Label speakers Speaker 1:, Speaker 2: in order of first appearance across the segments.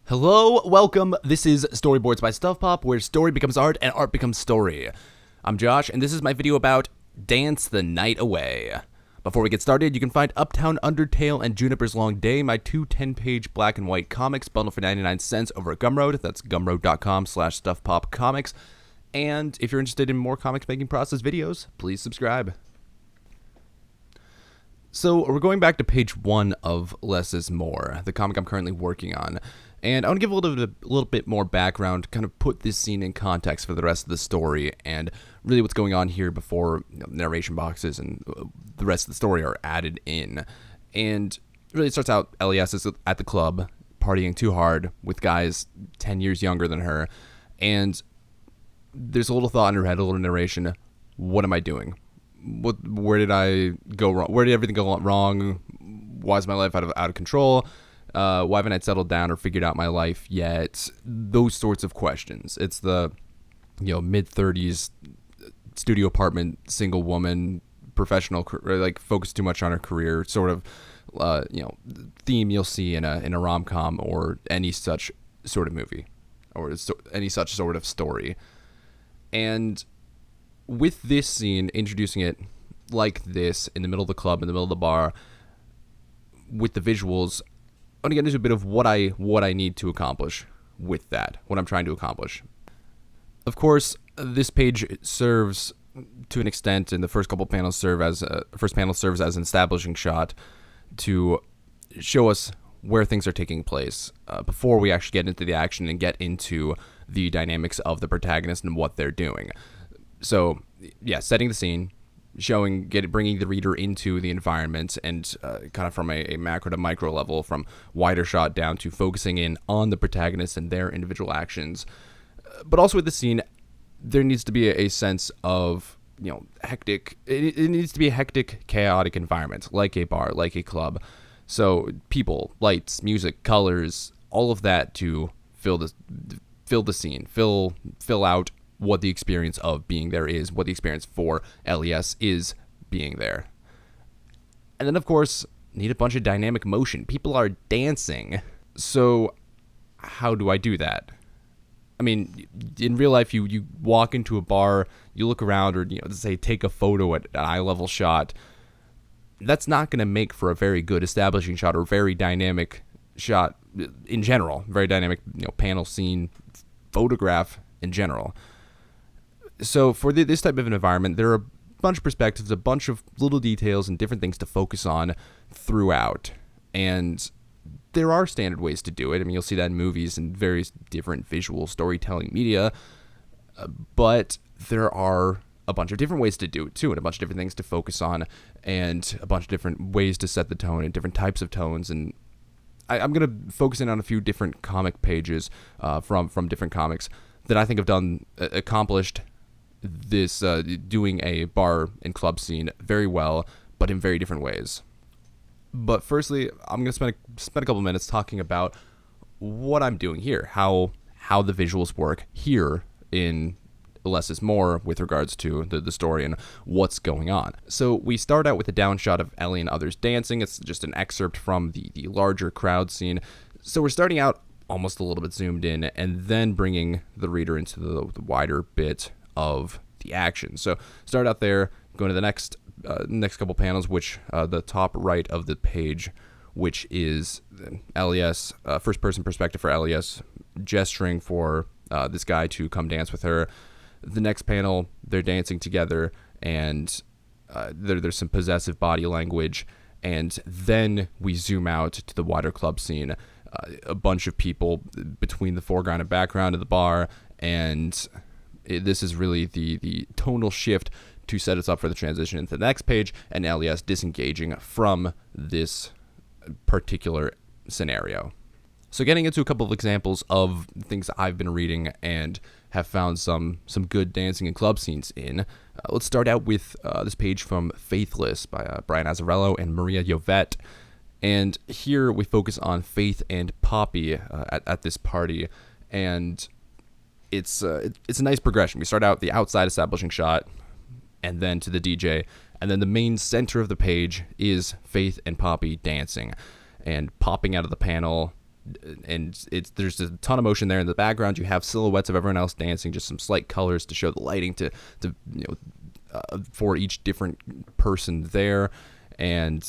Speaker 1: Hello, welcome. This is Storyboards by Stuff Pop, where story becomes art and art becomes story. I'm Josh, and this is my video about Dance the Night Away. Before we get started, you can find Uptown Undertale and Juniper's Long Day, my two 10-page black and white comics bundled for 99 cents over at Gumroad. That's gumroad.com/stuffpopcomics. And if you're interested in more comics making process videos, please subscribe. So we're going back to page 1 of Less is More, the comic I'm currently working on. And I want to give a little bit more background, kind of put this scene in context for the rest of the story, and really what's going on here before narration boxes and the rest of the story are added in. And really it starts out, LES is at the club, partying too hard with guys 10 years younger than her, and there's a little thought in her head, a little narration. What am I doing? Where did I go wrong? Where did everything go wrong? Why is my life out of control? Why haven't I settled down or figured out my life yet? Those sorts of questions. It's the, mid-30s studio apartment, single woman, professional, like focused too much on her career sort of, theme you'll see in a rom-com or any such sort of movie or any such sort of story. And with this scene, introducing it like this in the middle of the club, in the middle of the bar, with the visuals, I want to get into a bit of what I need to accomplish with that, what I'm trying to accomplish. Of course, this page serves to an extent, and the first couple panels serves as an establishing shot to show us where things are taking place before we actually get into the action and get into the dynamics of the protagonist and what they're doing. So, yeah, setting the scene, bringing the reader into the environment, and kind of from a macro to micro level, from wider shot down to focusing in on the protagonist and their individual actions. But also with the scene, there needs to be a sense of, hectic. It needs to be a hectic, chaotic environment, like a bar, like a club. So people, lights, music, colors, all of that to fill the scene, fill out what the experience of being there is, what the experience for LES is being there. And then, of course, need a bunch of dynamic motion. People are dancing. So how do I do that? I mean, in real life, you walk into a bar, you look around, or, say, take a photo at an eye-level shot. That's not going to make for a very good establishing shot or very dynamic shot in general. Very dynamic, panel scene, photograph in general. So for this type of an environment, there are a bunch of perspectives, a bunch of little details and different things to focus on throughout. And there are standard ways to do it. I mean, you'll see that in movies and various different visual storytelling media. But there are a bunch of different ways to do it too, and a bunch of different things to focus on, and a bunch of different ways to set the tone and different types of tones. And I'm going to focus in on a few different comic pages from different comics that I think have accomplished this doing a bar and club scene very well, but in very different ways. But firstly, I'm going to spend a couple minutes talking about what I'm doing here, how the visuals work here in Less is More with regards to the story and what's going on. So we start out with a down shot of Ellie and others dancing. It's just an excerpt from the larger crowd scene. So we're starting out almost a little bit zoomed in and then bringing the reader into the wider bit of the action. So start out there, go to the next couple panels, which the top right of the page, which is LES, first person perspective for LES, gesturing for this guy to come dance with her. The next panel, they're dancing together, and there's some possessive body language, and then we zoom out to the wider club scene. A bunch of people between the foreground and background of the bar, and this is really the tonal shift to set us up for the transition into the next page, and LES disengaging from this particular scenario. So getting into a couple of examples of things I've been reading and have found some good dancing and club scenes in. Let's start out with this page from Faithless by Brian Azzarello and Maria Jovett. And here we focus on Faith and Poppy at this party, and it's a nice progression. We start out the outside establishing shot, and then to the DJ, and then the main center of the page is Faith and Poppy dancing and popping out of the panel and there's a ton of motion there. In the background, you have silhouettes of everyone else dancing, just some slight colors to show the lighting to for each different person there. And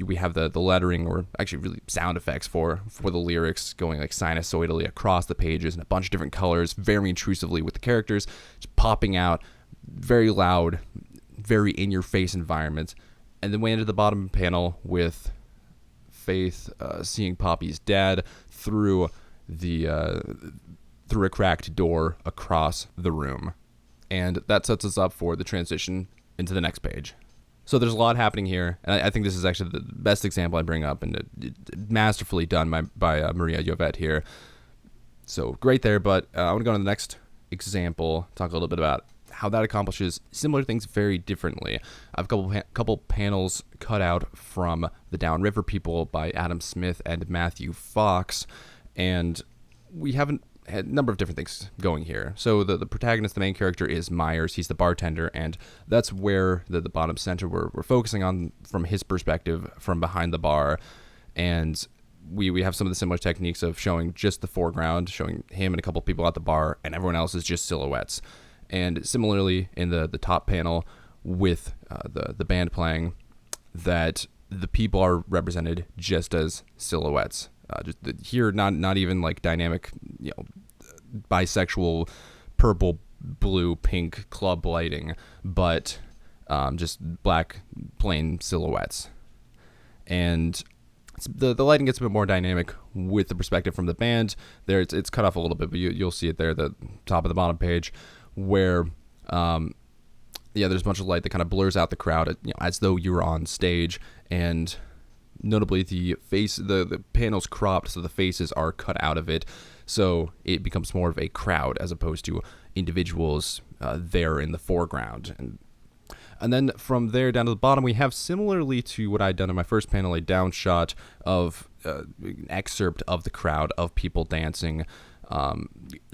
Speaker 1: we have the lettering, or actually really sound effects for the lyrics going like sinusoidally across the pages in a bunch of different colors, very intrusively with the characters just popping out, very loud, very in-your-face environment. And then we ended the bottom panel with Faith seeing Poppy's dad through a cracked door across the room. And that sets us up for the transition into the next page. So there's a lot happening here, and I think this is actually the best example I bring up, and masterfully done by Maria Llovet here. So great there, but I want to go to the next example, talk a little bit about how that accomplishes similar things very differently. I have a couple panels cut out from The Downriver People by Adam Smith and Matthew Fox, and we haven't had a number of different things going here. So the protagonist, the main character, is Myers. He's the bartender, and that's where the bottom center we're focusing on from his perspective from behind the bar. And we have some of the similar techniques of showing just the foreground, showing him and a couple people at the bar, and everyone else is just silhouettes. And similarly, in the top panel with the band playing, that the people are represented just as silhouettes. Here, not even like dynamic, bisexual, purple, blue, pink club lighting, but just black, plain silhouettes. And the lighting gets a bit more dynamic with the perspective from the band. There, it's cut off a little bit, but you'll see it there, the top of the bottom page, where there's a bunch of light that kind of blurs out the crowd, as though you were on stage. And notably, the panel's cropped, so the faces are cut out of it, so it becomes more of a crowd as opposed to individuals there in the foreground. And then from there down to the bottom, we have, similarly to what I'd done in my first panel, a down shot of an excerpt of the crowd of people dancing,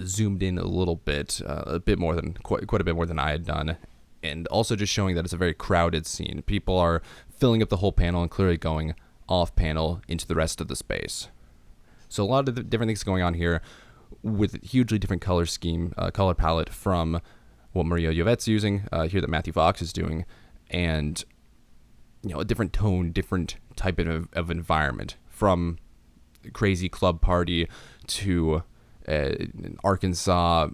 Speaker 1: zoomed in a little bit, quite a bit more than I had done, and also just showing that it's a very crowded scene. People are filling up the whole panel and clearly going off panel into the rest of the space. So a lot of the different things going on here with hugely different color scheme, color palette from what Maria Llovet's using here, that Matthew Fox is doing, and a different tone, different type of environment, from crazy club party to an Arkansas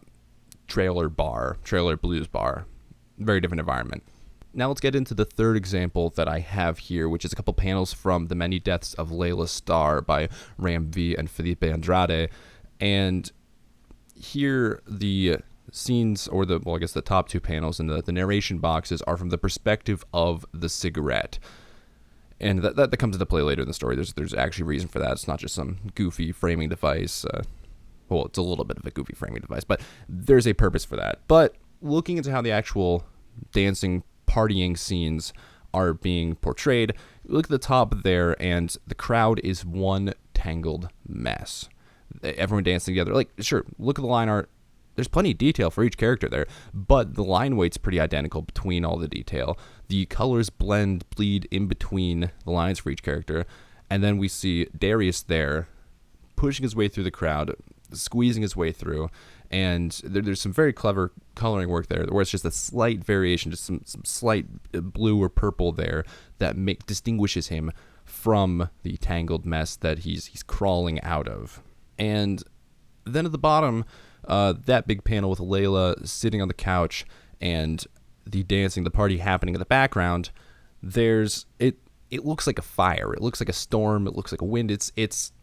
Speaker 1: trailer blues bar. Very different environment. Now let's get into the third example that I have here, which is a couple panels from The Many Deaths of Layla Starr by Ram V and Felipe Andrade. And here the scenes, or the top two panels in the narration boxes, are from the perspective of the cigarette. And that comes into play later in the story. There's actually a reason for that. It's not just some goofy framing device. Well, it's a little bit of a goofy framing device, but there's a purpose for that. But looking into how the actual dancing, partying scenes are being portrayed, look at the top there, and the crowd is one tangled mess. Everyone dancing together. Like, sure, look at the line art. There's plenty of detail for each character there, but the line weight's pretty identical between all the detail. The colors bleed in between the lines for each character, and then we see Darius there pushing his way through the crowd, squeezing his way through, and there's some very clever coloring work there, where it's just a slight variation, just some slight blue or purple there that distinguishes him from the tangled mess that he's crawling out of. And then at the bottom, that big panel with Layla sitting on the couch and the dancing, the party happening in the background, it looks like a fire. It looks like a storm. It looks like a wind.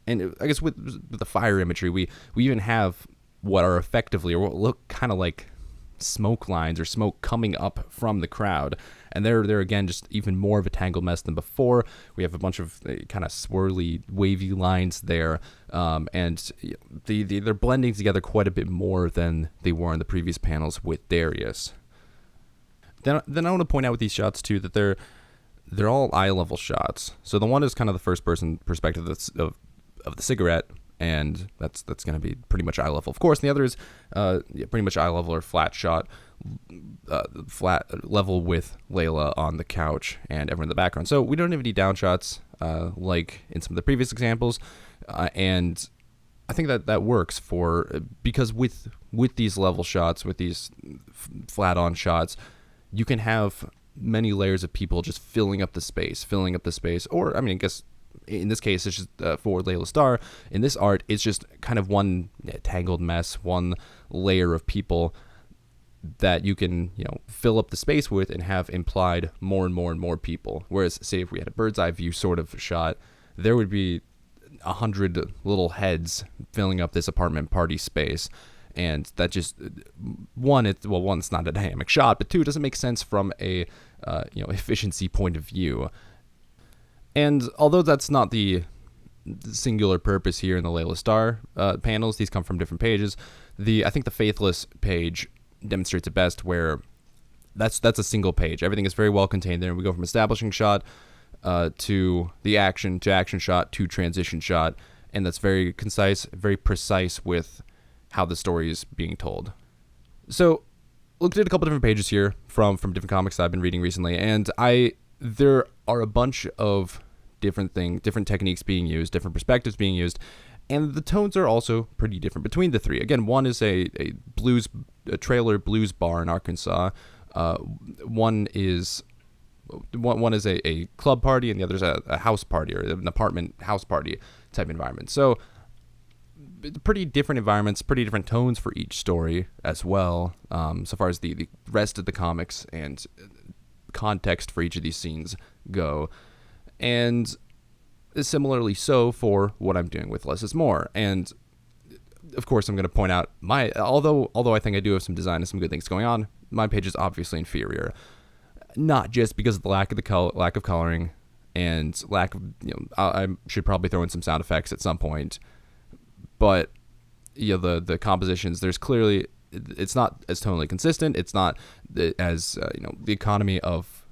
Speaker 1: And I guess with the fire imagery, we even have what are effectively, or what look kind of like smoke lines or smoke coming up from the crowd. And they're again just even more of a tangled mess than before. We have a bunch of kind of swirly, wavy lines there, and they're blending together quite a bit more than they were in the previous panels with Darius. Then I want to point out with these shots too that they're all eye level shots. So the one is kind of the first person perspective of the cigarette, and that's going to be pretty much eye level, of course. And the other is pretty much eye level or flat shot, flat level with Layla on the couch and everyone in the background. So we don't have any down shots like in some of the previous examples, and I think that works because with these level shots, with these flat on shots, you can have many layers of people just filling up the space. Or, I mean, I guess in this case, it's just for Layla Starr. In this art, it's just kind of one tangled mess, one layer of people that you can, fill up the space with and have implied more and more and more people. Whereas, say, if we had a bird's eye view sort of shot, there would be 100 little heads filling up this apartment party space. And that just, one, it's not a dynamic shot, but two, it doesn't make sense from a, efficiency point of view. And although that's not the singular purpose here in the Layla Starr panels, these come from different pages. I think the Faithless page demonstrates it best, where that's a single page. Everything is very well contained there. We go from establishing shot to the action shot to transition shot, and that's very concise, very precise with how the story is being told. So, looked at a couple different pages here from different comics that I've been reading recently, and there are a bunch of different techniques being used, different perspectives being used, and the tones are also pretty different between the three. Again, one is a trailer blues bar in Arkansas. One is a club party, and the other is a house party, or an apartment house party type environment. So, pretty different environments, pretty different tones for each story as well, so far as the rest of the comics and context for each of these scenes go. And similarly so for what I'm doing with Less is More. And of course, I'm going to point out although I think I do have some design and some good things going on, my page is obviously inferior. Not just because of the lack of coloring and lack of, I should probably throw in some sound effects at some point. But the compositions, there's clearly, it's not as tonally consistent. It's not as the economy of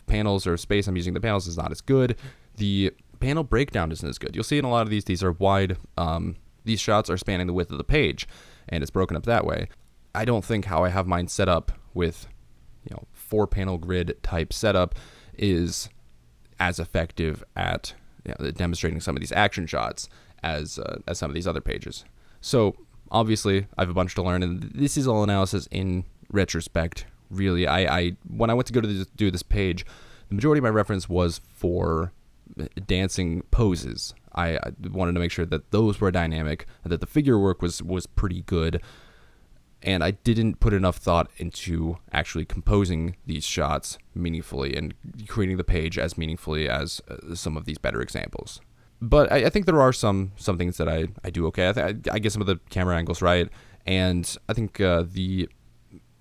Speaker 1: panels or space I'm using the panels is not as good. The panel breakdown isn't as good. You'll see in a lot of these are wide. These shots are spanning the width of the page, and it's broken up that way. I don't think how I have mine set up with 4-panel grid type setup is as effective at demonstrating some of these action shots as some of these other pages. So obviously I have a bunch to learn, and this is all analysis in retrospect. Really, I when I went to go to do this page, the majority of my reference was for dancing poses. I wanted to make sure that those were dynamic, that the figure work was pretty good, and I didn't put enough thought into actually composing these shots meaningfully and creating the page as meaningfully as some of these better examples. But I think there are some things that I do okay. I get some of the camera angles right, and I think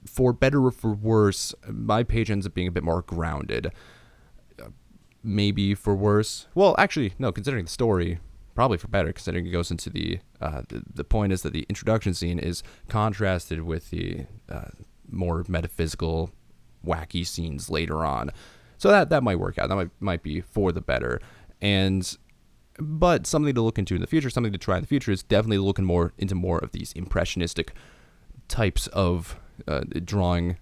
Speaker 1: for better or for worse, my page ends up being a bit more grounded. Maybe for worse. Well, actually, no, considering the story, probably for better, considering it goes into the point is that the introduction scene is contrasted with the more metaphysical, wacky scenes later on. So that might work out. That might be for the better. But something to look into in the future, something to try in the future, is definitely looking into more of these impressionistic types of drawing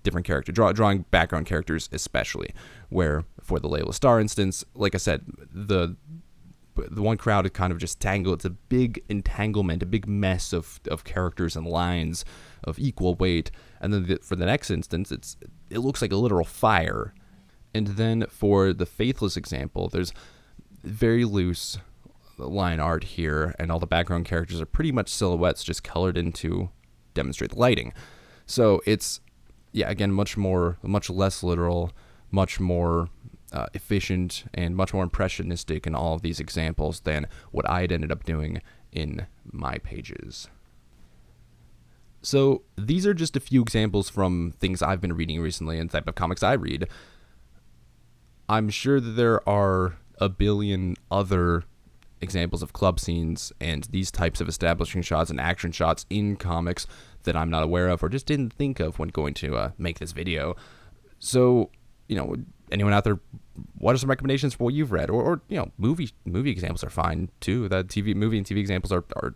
Speaker 1: different characters, drawing background characters especially, where for the Layla Starr instance, like I said, the one crowd is kind of just tangled. It's a big entanglement, a big mess of characters and lines of equal weight. And then for the next instance, it looks like a literal fire. And then for the Faithless example, there's very loose line art here, and all the background characters are pretty much silhouettes just colored in to demonstrate the lighting. So it's, again, much less literal, much more efficient, and much more impressionistic in all of these examples than what I had ended up doing in my pages. So these are just a few examples from things I've been reading recently and the type of comics I read. I'm sure that there are a billion other examples of club scenes and these types of establishing shots and action shots in comics that I'm not aware of or just didn't think of when going to make this video. So, anyone out there, what are some recommendations for what you've read? Or movie examples are fine too. That movie and TV examples are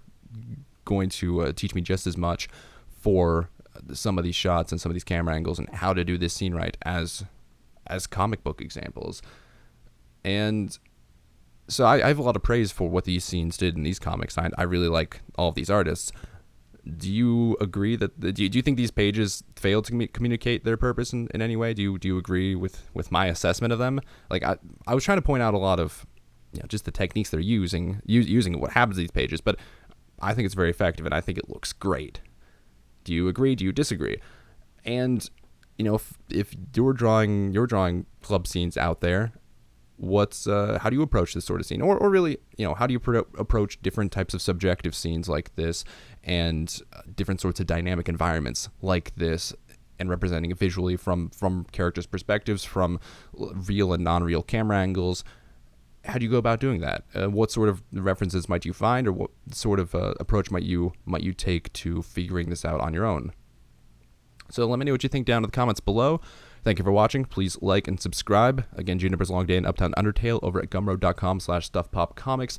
Speaker 1: going to teach me just as much for some of these shots and some of these camera angles and how to do this scene right as comic book examples. And So I have a lot of praise for what these scenes did in these comics. I really like all of these artists. Do you agree that do you think these pages failed to communicate their purpose in any way? Do you agree with my assessment of them? Like I was trying to point out a lot of just the techniques they're using what happens to these pages, but I think it's very effective and I think it looks great. Do you agree? Do you disagree? And if you're drawing club scenes out there, how do you approach this sort of scene, or really how do you approach different types of subjective scenes like this, and different sorts of dynamic environments like this, and representing it visually from characters' perspectives, from real and non-real camera angles? How do you go about doing that? What sort of references might you find, or what sort of approach might you take to figuring this out on your own? So let me know what you think down in the comments below. Thank you for watching. Please like and subscribe. Again, Juniper's Long Day in Uptown Undertale over at gumroad.com/stuffpopcomics.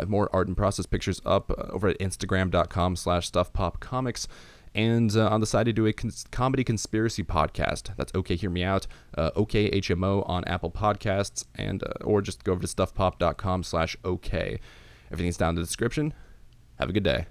Speaker 1: More art and process pictures up over at instagram.com/stuffpopcomics. And on the side, I do a comedy conspiracy podcast. That's Okay Hear Me Out, OKHMO on Apple Podcasts, and or just go over to stuffpop.com/OK. Everything's down in the description. Have a good day.